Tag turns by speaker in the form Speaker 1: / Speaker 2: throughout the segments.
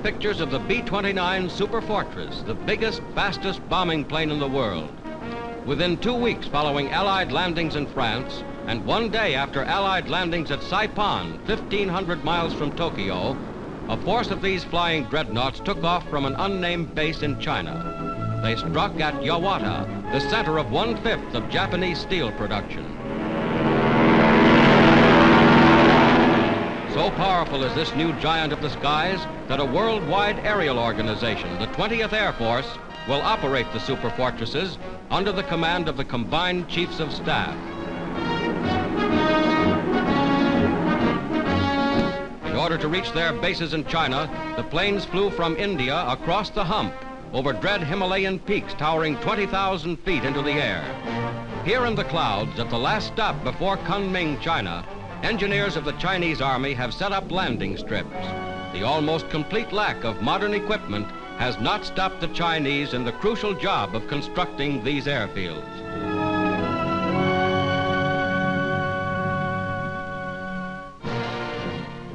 Speaker 1: pictures of the B-29 Super Fortress, the biggest, fastest bombing plane in the world. Within 2 weeks following Allied landings in France, and 1 day after Allied landings at Saipan, 1,500 miles from Tokyo, a force of these flying dreadnoughts took off from an unnamed base in China. They struck at Yawata, the center of 1/5 of Japanese steel production. So powerful is this new giant of the skies that a worldwide aerial organization, the 20th Air Force, will operate the super fortresses under the command of the Combined Chiefs of Staff. In order to reach their bases in China, the planes flew from India across the hump over dread Himalayan peaks towering 20,000 feet into the air. Here in the clouds, at the last stop before Kunming, China, engineers of the Chinese Army have set up landing strips. The almost complete lack of modern equipment has not stopped the Chinese in the crucial job of constructing these airfields.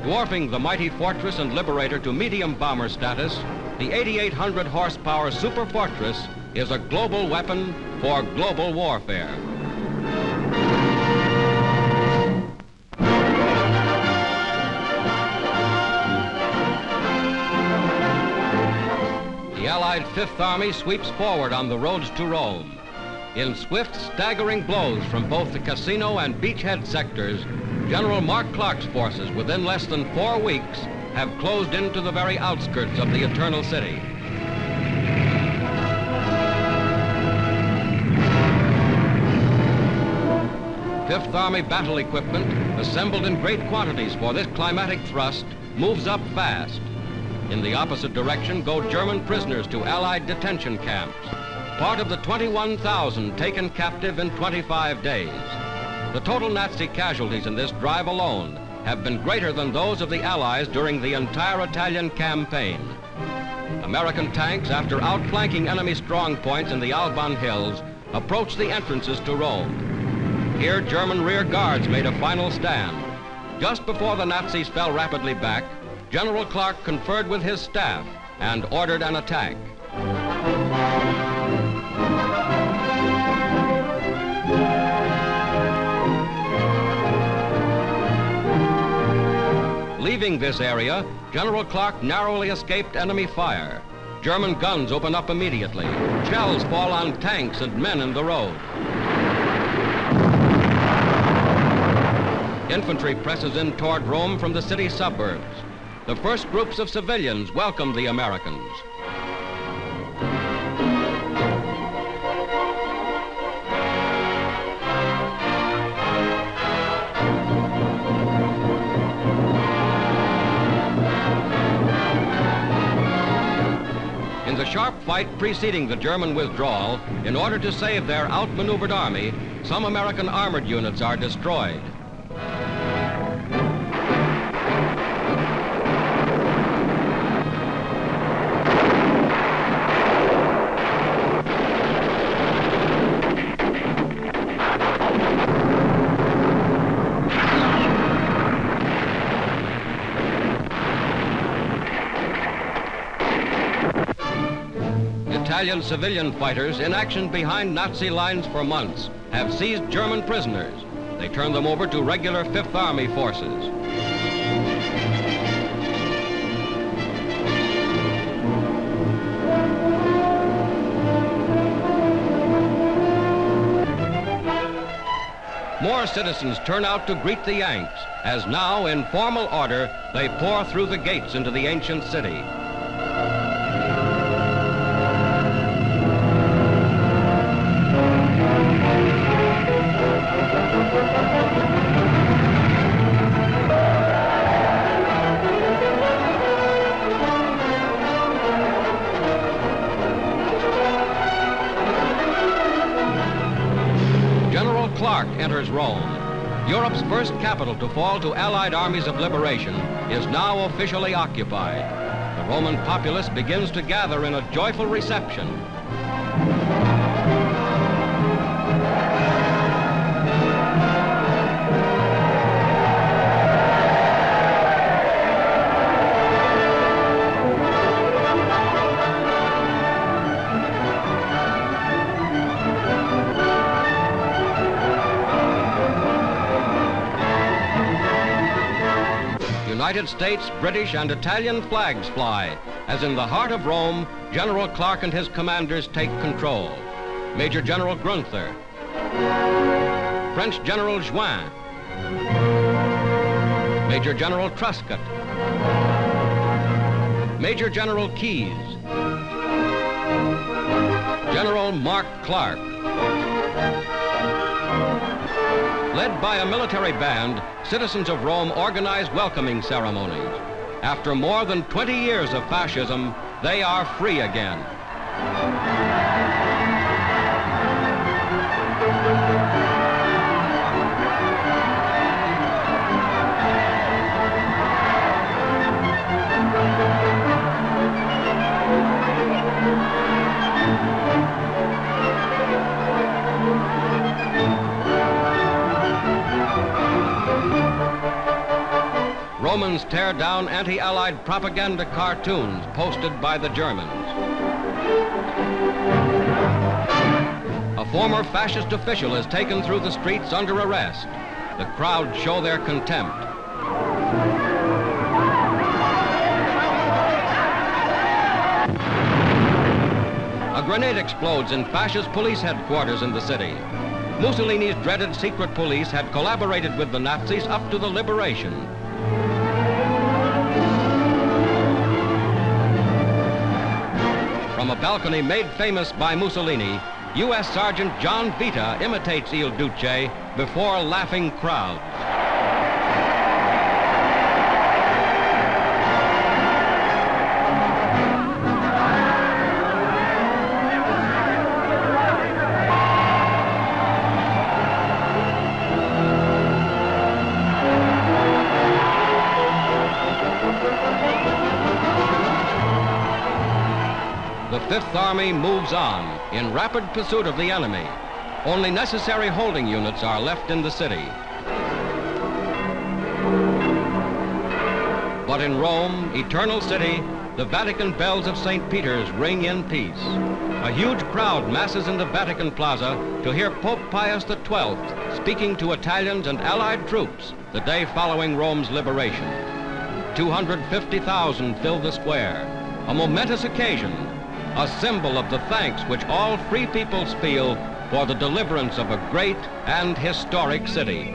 Speaker 1: Dwarfing the mighty Fortress and Liberator to medium bomber status, the 8,800 horsepower Super Fortress is a global weapon for global warfare. The Allied Fifth Army sweeps forward on the roads to Rome. In swift, staggering blows from both the casino and beachhead sectors, General Mark Clark's forces, within less than 4 weeks, have closed into the very outskirts of the Eternal City. Fifth Army battle equipment, assembled in great quantities for this climatic thrust, moves up fast. In the opposite direction go German prisoners to Allied detention camps, part of the 21,000 taken captive in 25 days. The total Nazi casualties in this drive alone have been greater than those of the Allies during the entire Italian campaign. American tanks, after outflanking enemy strong points in the Alban Hills, approached the entrances to Rome. Here, German rear guards made a final stand. Just before the Nazis fell rapidly back, General Clark conferred with his staff and ordered an attack. Leaving this area, General Clark narrowly escaped enemy fire. German guns open up immediately. Shells fall on tanks and men in the road. Infantry presses in toward Rome from the city suburbs. The first groups of civilians welcomed the Americans. In the sharp fight preceding the German withdrawal, in order to save their outmaneuvered army, some American armored units are destroyed. Italian civilian fighters, in action behind Nazi lines for months, have seized German prisoners. They turn them over to regular Fifth Army forces. More citizens turn out to greet the Yanks, as now, in formal order, they pour through the gates into the ancient city. Clark enters Rome. Europe's first capital to fall to Allied armies of liberation is now officially occupied. The Roman populace begins to gather in a joyful reception. United States, British, and Italian flags fly, as in the heart of Rome, General Clark and his commanders take control. Major General Grunther, French General Juin, Major General Truscott, Major General Keyes, General Mark Clark. Led by a military band, citizens of Rome organize welcoming ceremonies. After more than 20 years of fascism, they are free again. Romans tear down anti-Allied propaganda cartoons posted by the Germans. A former fascist official is taken through the streets under arrest. The crowd show their contempt. A grenade explodes in fascist police headquarters in the city. Mussolini's dreaded secret police had collaborated with the Nazis up to the liberation. From a balcony made famous by Mussolini, U.S. Sergeant John Vita imitates Il Duce before laughing crowds. The Fifth Army moves on in rapid pursuit of the enemy. Only necessary holding units are left in the city. But in Rome, eternal city, the Vatican bells of St. Peter's ring in peace. A huge crowd masses in the Vatican Plaza to hear Pope Pius XII speaking to Italians and Allied troops the day following Rome's liberation. 250,000 fill the square, a momentous occasion, a symbol of the thanks which all free peoples feel for the deliverance of a great and historic city.